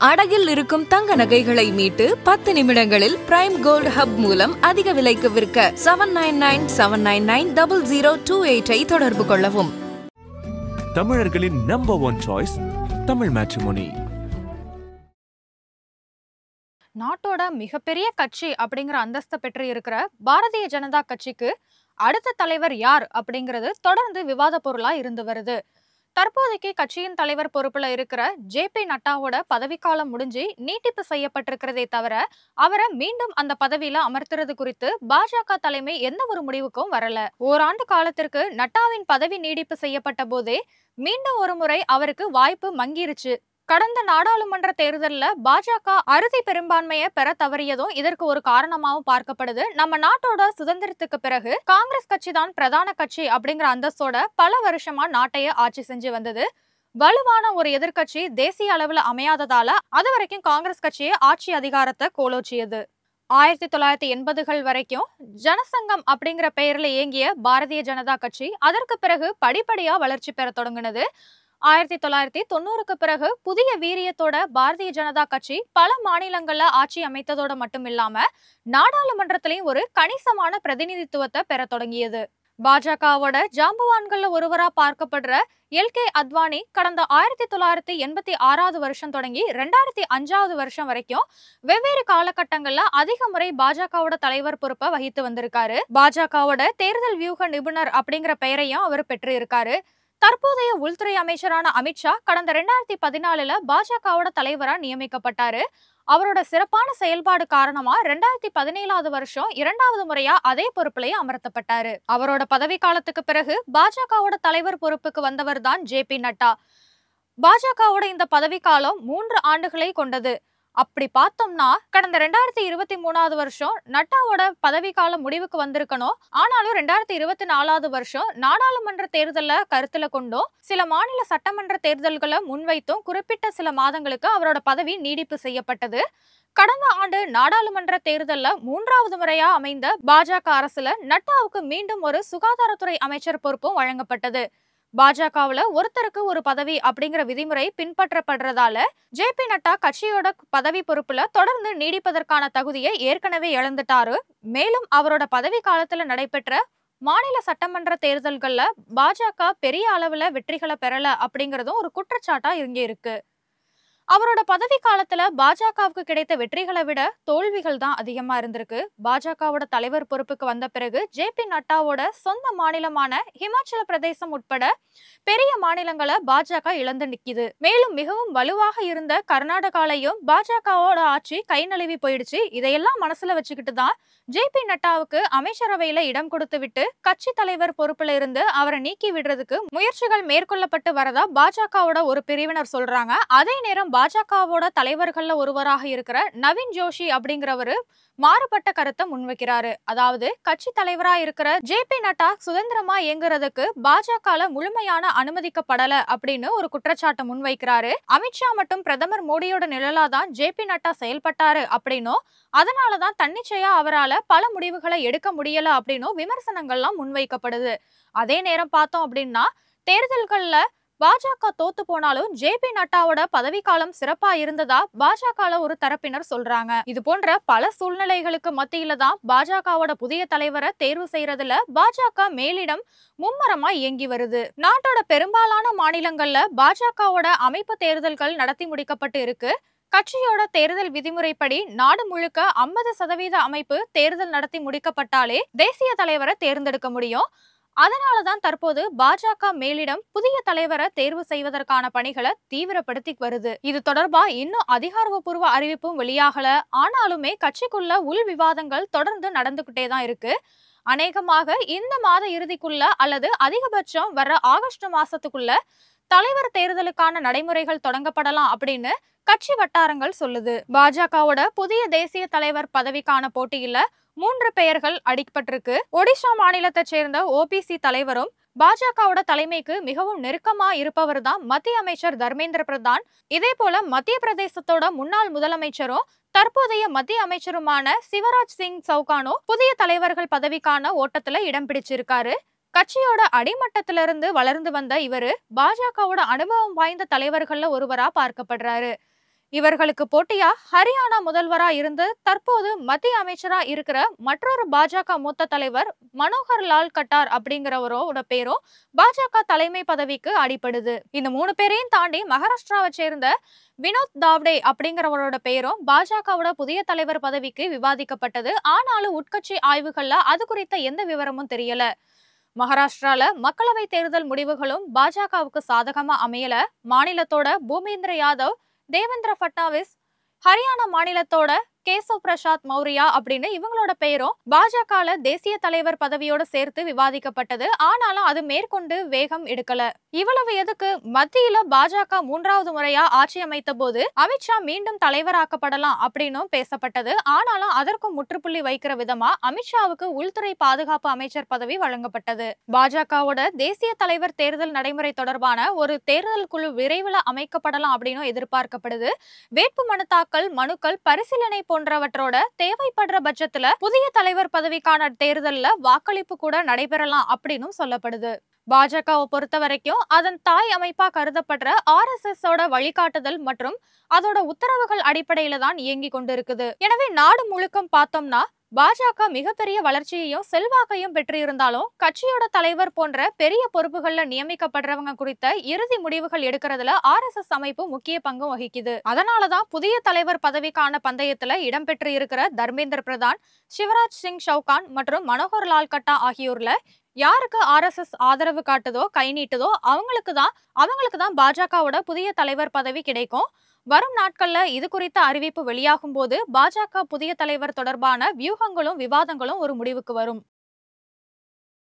அடகில் இருக்கும் தங்க நகைகளை மீட்டு 10 நிமிடங்களில் பிரைம் கோல்ட் ஹப் மூலம் அதிக விலைக்கு விற்க 7997990028 தொடர்பு கொள்ளவும். தமிழர்களின் நம்பர் 1 சாய்ஸ் தமிழ் மேட்ரிமோனி. நாட்டோட மிகப்பெரிய கட்சி அப்படிங்கிற அந்தஸ்தை பெற்று இருக்கிற பாரதிய ஜனதா கட்சிக்கு அடுத்த தலைவர் யார் அப்படிங்கிறது தொடர்ந்து விவாத பொருளா இருந்து வருது. தற்போதைக்கு கட்சியின் தலைவர் பொறுப்புல இருக்கிற ஜே.பி. நட்டாவோட பதவிக்காலம் முடிஞ்சு நீட்டிப்பு செய்யப்பட்டிருக்கிறதே தவிர அவரை மீண்டும் அந்த பதவியில அமர்த்துறது குறித்து பாஜக தலைமை எந்த ஒரு முடிவுக்கும் வரல. ஓராண்டு காலத்திற்கு நட்டாவின் பதவி நீடிப்பு செய்யப்பட்ட போதே மீண்டும் ஒரு முறை அவருக்கு வாய்ப்பு மங்கிருச்சு. கடந்த நாடாளுமன்ற தேர்தல்ல பாஜக அறுதி பெரும்பான்மையை பெற தவறியதும் இதற்கு ஒரு காரணமாகவும் பார்க்கப்படுது. நம்ம நாட்டோட சுதந்திரத்துக்கு பிறகு காங்கிரஸ் கட்சி தான் பிரதான கட்சி அப்படிங்கிற அந்தஸ்தோட பல வருஷமா நாட்டையே ஆட்சி செஞ்சு வந்தது. வலுவான ஒரு எதிர்கட்சி தேசிய அளவுல அமையாததால அது வரைக்கும் காங்கிரஸ் கட்சியே ஆட்சி அதிகாரத்தை கோலோச்சியது. 1980கள் வரைக்கும் ஜனசங்கம் அப்படிங்கிற பெயர்ல இயங்கிய பாரதிய ஜனதா கட்சி அதற்கு பிறகு படிப்படியா வளர்ச்சி பெற தொடங்கினது. 1990க்கு பிறகு புதிய வீரியத்தோட பாரதிய ஜனதா கட்சி பல மாநிலங்கள்ல ஆட்சி அமைத்ததோட மட்டும் இல்லாம நாடாளுமன்றத்திலையும் ஒரு கணிசமான பிரதிநிதித்துவத்தை பெற தொடங்கியது. பாஜகவோட ஜாம்பவான்கள்ல ஒருவரா பார்க்கப்படுற எல்.கே. அத்வானி கடந்த 1986வது வருஷம் தொடங்கி 2005வது வருஷம் வரைக்கும் வெவ்வேறு காலகட்டங்கள்ல அதிக முறை பாஜகவோட தலைவர் பொறுப்பை வகித்து வந்திருக்காரு. பாஜகவோட தேர்தல் வியூக நிபுணர் அப்படிங்கிற பெயரையும் அவர் பெற்று இருக்காரு. தற்போதைய உள்துறை அமைச்சரான அமித்ஷா கடந்த 2014ல பாஜகவோட தலைவரா நியமிக்கப்பட்டாரு. அவரோட சிறப்பான செயல்பாடு காரணமா 2017வது வருஷம் 2வது முறையா அதே பொறுப்பிலேயே அமர்த்தப்பட்டாரு. அவரோட பதவி காலத்துக்கு பிறகு பாஜகவோட தலைவர் பொறுப்புக்கு வந்தவர் தான் ஜே.பி. நட்டா. பாஜகவோட இந்த பதவி காலம் 3 ஆண்டுகளை கொண்டது. அப்படி பார்த்தோம்னா கடந்த 2023வது வருஷம் நட்டாவோட பதவி காலம் முடிவுக்கு வந்திருக்கணும். ஆனாலும் 2024வது வருஷம் நாடாளுமன்ற தேர்தலை கருத்துல கொண்டும் சில மாநில சட்டமன்ற தேர்தல்களை முன்வைத்தும் குறிப்பிட்ட சில மாதங்களுக்கு அவரோட பதவி நீடிப்பு செய்யப்பட்டது. கடந்த ஆண்டு நாடாளுமன்ற தேர்தல்ல 3வது முறையா அமைந்த பாஜக அரசுல நட்டாவுக்கு மீண்டும் ஒரு சுகாதாரத்துறை அமைச்சர் பொறுப்பும் வழங்கப்பட்டது. பாஜகவுல ஒருத்தருக்கு ஒரு பதவி அப்படிங்கிற விதிமுறை பின்பற்றப்படுறதால ஜே.பி. நட்டா கட்சியோட பதவி பொறுப்புல தொடர்ந்து நீடிப்பதற்கான தகுதியை ஏற்கனவே இழந்துட்டாரு. மேலும் அவரோட பதவி காலத்துல நடைபெற்ற மாநில சட்டமன்ற தேர்தல்கள்ல பாஜக பெரிய அளவுல வெற்றிகளை பெறல அப்படிங்கறதும் ஒரு குற்றச்சாட்டா இங்க இருக்கு. அவரோட பதவி காலத்துல பாஜகவுக்கு கிடைத்த வெற்றிகளை விட தோல்விகள் தான் அதிகமா இருந்திருக்கு. பாஜகவோட தலைவர் பொறுப்புக்கு வந்த பிறகு ஜே.பி. நட்டாவோட சொந்த மாநிலமான ஹிமாச்சல பிரதேசம் உட்பட பெரிய மாநிலங்களை பாஜக இழந்து நிக்குது. மேலும் மிகவும் வலுவாக இருந்த கர்நாடகாலையும் பாஜகவோட ஆட்சி கை நழுவி போயிடுச்சு. இதையெல்லாம் மனசுல வச்சுக்கிட்டு தான் ஜே.பி. நட்டாவுக்கு அமைச்சரவையில இடம் கொடுத்து விட்டு கட்சி தலைவர் பொறுப்புல இருந்து அவரை நீக்கி விடுறதுக்கு முயற்சிகள் மேற்கொள்ளப்பட்டு வரதா பாஜகவோட ஒரு பிரிவினர் சொல்றாங்க. அதே நேரம் பாஜகவோட தலைவர்கள்ல ஒருவராக இருக்கிற நவீன் ஜோஷி அப்படிங்கிறவரு மாறுபட்ட கருத்தை முன்வைக்கிறாரு. அதாவது கட்சி தலைவரா இருக்கிற ஜே.பி. நட்டா சுதந்திரமா இயங்குறதுக்கு பாஜகல முழுமையான அனுமதிக்கப்படல அப்படின்னு ஒரு குற்றச்சாட்டை முன்வைக்கிறாரு. அமித்ஷா மற்றும் பிரதமர் மோடியோட நிழலாதான் ஜே.பி. நட்டா செயல்பட்டாரு அப்படின்னும் அதனாலதான் தன்னிச்சையா அவரால பல முடிவுகளை எடுக்க முடியல அப்படின்னும் விமர்சனங்கள்லாம் முன்வைக்கப்படுது. அதே நேரம் பார்த்தோம் அப்படின்னா தேர்தல்கள்ல பாஜக தோத்து போனாலும் ஜே.பி. நட்டாவோட பதவி காலம் சிறப்பா இருந்ததா பாஜகல ஒரு தரப்பினர் சொல்றாங்க. இது போன்ற பல சூழ்நிலைகளுக்கு மத்தியில தான் பாஜகவோட புதிய தலைவரை தேர்வு செய்யறதுல பாஜக மேலிடம் மும்மரமா இயங்கி வருது. நாட்டோட பெரும்பாலான மாநிலங்கள்ல பாஜகவோட அமைப்பு தேர்தல்கள் நடத்தி முடிக்கப்பட்டு இருக்கு. கட்சியோட தேர்தல் விதிமுறைப்படி நாடு முழுக்க 50% அமைப்பு தேர்தல் நடத்தி முடிக்கப்பட்டாலே தேசிய தலைவரை தேர்ந்தெடுக்க முடியும். அதனாலதான் தற்போது பாஜக மேலிடம் புதிய தலைவரை தேர்வு செய்வதற்கான பணிகளை தீவிரப்படுத்தி வருது. இது தொடர்பா இன்னும் அதிகாரப்பூர்வ அறிவிப்பும் வெளியாகல. ஆனாலுமே கட்சிக்குள்ள உள் விவாதங்கள் தொடர்ந்து நடந்துகிட்டே தான் இருக்கு. அநேகமாக இந்த மாத இறுதிக்குள்ள அல்லது அதிகபட்சம் வர ஆகஸ்ட் மாசத்துக்குள்ள தலைவர் தேர்தலுக்கான நடைமுறைகள் தொடங்கப்படலாம் அப்படின்னு கட்சி வட்டாரங்கள் சொல்லுது. பாஜகவோட புதிய தேசிய தலைவர் பதவிக்கான போட்டியில 3 பெயர்கள் அடிக்கப்பட்டிருக்கு. ஒடிஷா மாநிலத்தை சேர்ந்த ஓபிசி தலைவரும் பாஜகவோட தலைமைக்கு மிகவும் நெருக்கமா இருப்பவர் தான் மத்திய அமைச்சர் தர்மேந்திர பிரதான். இதே போல மத்திய பிரதேசத்தோட முன்னாள் முதலமைச்சரும் தற்போதைய மத்திய அமைச்சருமான சிவராஜ் சிங் சௌகானும் புதிய தலைவர்கள் பதவிக்கான ஓட்டத்துல இடம் பிடிச்சிருக்காரு. கட்சியோட அடிமட்டத்திலிருந்து வளர்ந்து வந்த இவரு பாஜகவோட அனுபவம் வாய்ந்த தலைவர்கள்ல ஒருவரா பார்க்கப்படுறாரு. இவர்களுக்கு போட்டியா ஹரியானா முதல்வரா இருந்து தற்போது மத்திய அமைச்சரா இருக்கிற மற்றொரு பாஜக மூத்த தலைவர் மனோகர் லால் கட்டார் அப்படிங்கிறவரோட பேரும் பாஜக தலைமை பதவிக்கு அடிபடுது. இந்த 3 பேரையும் தாண்டி மகாராஷ்டிராவை சேர்ந்த வினோத் தாவ்டே அப்படிங்கிறவரோட பேரும் பாஜகவோட புதிய தலைவர் பதவிக்கு விவாதிக்கப்பட்டது. ஆனாலும் உட்கட்சி ஆய்வுகள்ல அது குறித்த எந்த விவரமும் தெரியல. மகாராஷ்டிரால மக்களவை தேர்தல் முடிவுகளும் பாஜகவுக்கு சாதகமா அமையல. மாநிலத்தோட பூமேந்திர யாதவ், தேவேந்திர பட்னாவிஸ், ஹரியானா மாநிலத்தோட கேசவ் பிரசாத் மௌரியா அப்படின்னு இவங்களோட பெயரும் பாஜக தேசிய தலைவர் பதவியோட சேர்த்து விவாதிக்கப்பட்டது. ஆனாலும் அது மேற்கொண்டு வேகம் எடுக்கல. இவ்வளவு எதுக்கு, மத்தியில பாஜக 3வது முறையா ஆட்சி அமைத்த போது அமித்ஷா மீண்டும் தலைவராக்கப்படலாம் அப்படின்னும் பேசப்பட்டது. ஆனாலும் அதற்கும் முற்றுப்புள்ளி வைக்கிற விதமா அமித்ஷாவுக்கு உள்துறை பாதுகாப்பு அமைச்சர் பதவி வழங்கப்பட்டது. பாஜகவோட தேசிய தலைவர் தேர்தல் நடைமுறை தொடர்பான ஒரு தேர்தல் குழு விரைவில் அமைக்கப்படலாம் அப்படின்னு எதிர்பார்க்கப்படுது. வேட்பு மனு தாக்கல், மனுக்கள் பரிசீலனை போன்றவற்றோட தேவைப்படுற பட்சத்துல புதிய தலைவர் பதவிக்கான தேர்தல்ல வாக்களிப்பு கூட நடைபெறலாம் அப்படின்னு சொல்லப்படுது. பாஜகவை பொறுத்த வரைக்கும் அதன் தாய் அமைப்பா கருதப்படுற RSS ஓட வழிகாட்டுதல் மற்றும் அதோட உத்தரவுகள் அடிப்படையில தான் இயங்கி கொண்டு இருக்குது. எனவே நாடு முழுக்கம் பார்த்தோம்னா பாஜக மிகப்பெரிய வளர்ச்சியையும் செல்வாக்கையும் பெற்றிருந்தாலும் கட்சியோட தலைவர் போன்ற பெரிய பொறுப்புகள்ல நியமிக்கப்படுறவங்க குறித்த இறுதி முடிவுகள் எடுக்கிறதுல RSS அமைப்பு முக்கிய பங்கு வகிக்குது. அதனாலதான் புதிய தலைவர் பதவிக்கான பந்தயத்துல இடம்பெற்று இருக்கிற தர்மேந்திர பிரதான், சிவராஜ் சிங் சௌகான் மற்றும் மனோகர் லால் கட்டா ஆகியோர்ல யாருக்கு RSS ஆதரவு காட்டுதோ, கை நீட்டுதோ அவங்களுக்கு தான் பாஜகவோட புதிய தலைவர் பதவி கிடைக்கும். வரும் நாட்கள்ல இது குறித்த அறிவிப்பு வெளியாகும் போது பாஜக புதிய தலைவர் தொடர்பான வியூகங்களும் விவாதங்களும் ஒரு முடிவுக்கு வரும்.